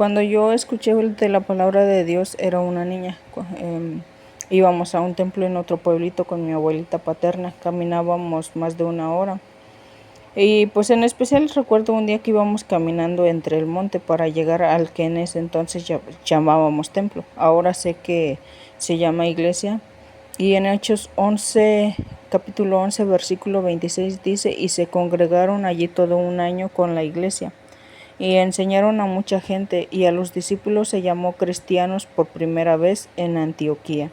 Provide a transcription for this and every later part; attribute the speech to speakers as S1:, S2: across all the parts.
S1: Cuando yo escuché de la palabra de Dios era una niña. Íbamos a un templo en otro pueblito con mi abuelita paterna. Caminábamos más de una hora. Y pues en especial recuerdo un día que íbamos caminando entre el monte para llegar al que en ese entonces llamábamos templo. Ahora sé que se llama iglesia. Y en Hechos 11, capítulo 11, versículo 26 dice: y se congregaron allí todo un año con la iglesia, y enseñaron a mucha gente, y a los discípulos se llamó cristianos por primera vez en Antioquía.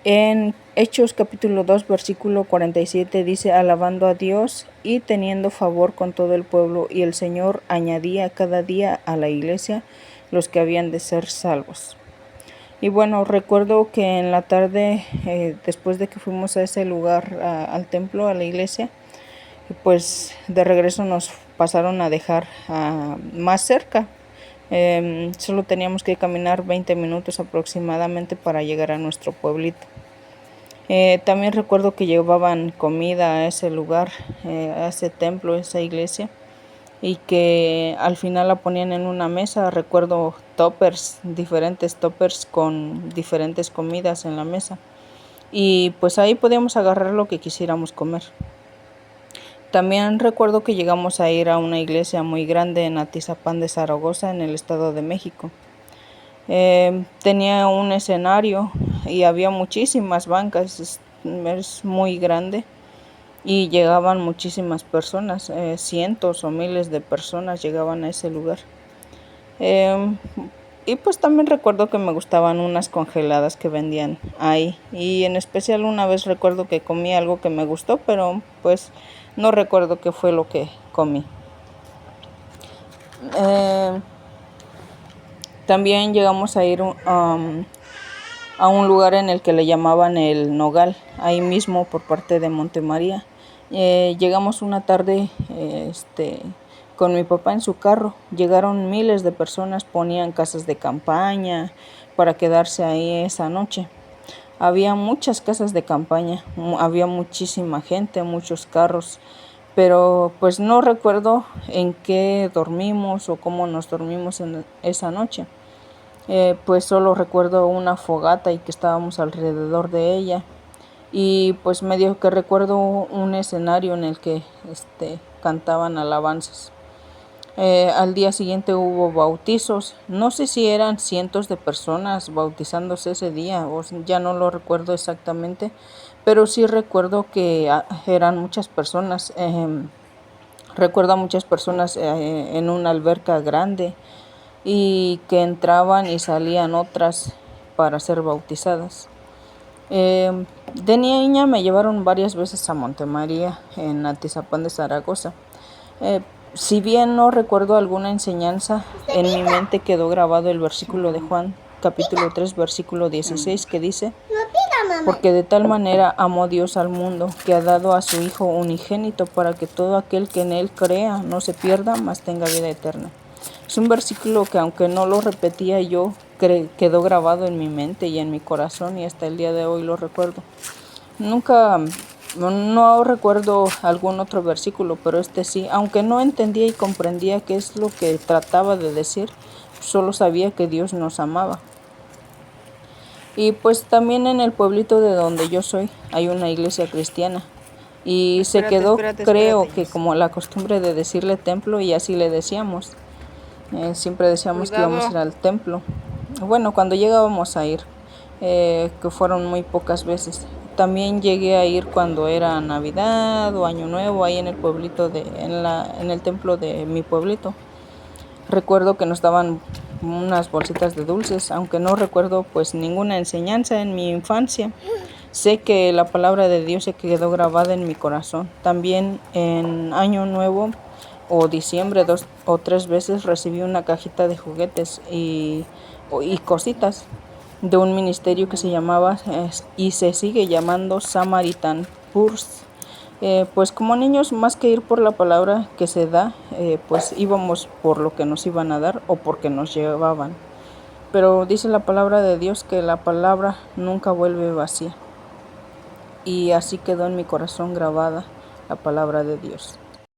S1: En Hechos capítulo 2, versículo 47 dice: alabando a Dios y teniendo favor con todo el pueblo, y el Señor añadía cada día a la iglesia los que habían de ser salvos. Y bueno, recuerdo que en la tarde, después de que fuimos a ese lugar, al templo, a la iglesia, pues de regreso nos pasaron a dejar más cerca. Solo teníamos que caminar 20 minutos aproximadamente para llegar a nuestro pueblito. También recuerdo que llevaban comida a ese lugar, a ese templo, a esa iglesia, y que al final la ponían en una mesa. Recuerdo diferentes toppers con diferentes comidas en la mesa, y pues ahí podíamos agarrar lo que quisiéramos comer. También recuerdo que llegamos a ir a una iglesia muy grande en Atizapán de Zaragoza, en el Estado de México. Tenía un escenario y había muchísimas bancas. Es muy grande y llegaban muchísimas personas, cientos o miles de personas llegaban a ese lugar. Y pues también recuerdo que me gustaban unas congeladas que vendían ahí, y en especial una vez recuerdo que comí algo que me gustó, pero pues no recuerdo qué fue lo que comí. También llegamos a ir a un lugar en el que le llamaban el Nogal, ahí mismo por parte de Montemaría. Llegamos una tarde con mi papá en su carro. Llegaron miles de personas, ponían casas de campaña para quedarse ahí esa noche. Había muchas casas de campaña, había muchísima gente, muchos carros, pero pues no recuerdo en qué dormimos o cómo nos dormimos en esa noche. Pues solo recuerdo una fogata y que estábamos alrededor de ella, y pues medio que recuerdo un escenario en el que cantaban alabanzas. Al día siguiente hubo bautizos. No sé si eran cientos de personas bautizándose ese día, o ya no lo recuerdo exactamente, pero sí recuerdo que eran muchas personas. Recuerdo a muchas personas en una alberca grande, y que entraban y salían otras para ser bautizadas. De niña me llevaron varias veces a Montemaría, en Atizapán de Zaragoza. Si bien no recuerdo alguna enseñanza, en mi mente quedó grabado el versículo de Juan, capítulo 3, versículo 16, que dice: porque de tal manera amó Dios al mundo, que ha dado a su Hijo unigénito, para que todo aquel que en Él crea no se pierda, mas tenga vida eterna. Es un versículo que, aunque no lo repetía yo, quedó grabado en mi mente y en mi corazón, y hasta el día de hoy lo recuerdo. No recuerdo algún otro versículo, pero sí, aunque no entendía y comprendía qué es lo que trataba de decir, solo sabía que Dios nos amaba. Y pues también en el pueblito de donde yo soy hay una iglesia cristiana, y se quedó, creo que como la costumbre de decirle templo, y así le decíamos. Siempre decíamos que íbamos a ir al templo. Bueno, cuando llegábamos a ir, que fueron muy pocas veces. También llegué a ir cuando era Navidad o Año Nuevo, ahí en el pueblito en el templo de mi pueblito. Recuerdo que nos daban unas bolsitas de dulces, aunque no recuerdo pues ninguna enseñanza en mi infancia. Sé que la palabra de Dios se quedó grabada en mi corazón. También en Año Nuevo o diciembre 2 o 3 veces recibí una cajita de juguetes y cositas de un ministerio que se llamaba y se sigue llamando Samaritan Purse. Pues como niños, más que ir por la palabra que se da, pues íbamos por lo que nos iban a dar o porque nos llevaban. Pero dice la palabra de Dios que la palabra nunca vuelve vacía, y así quedó en mi corazón grabada la palabra de Dios.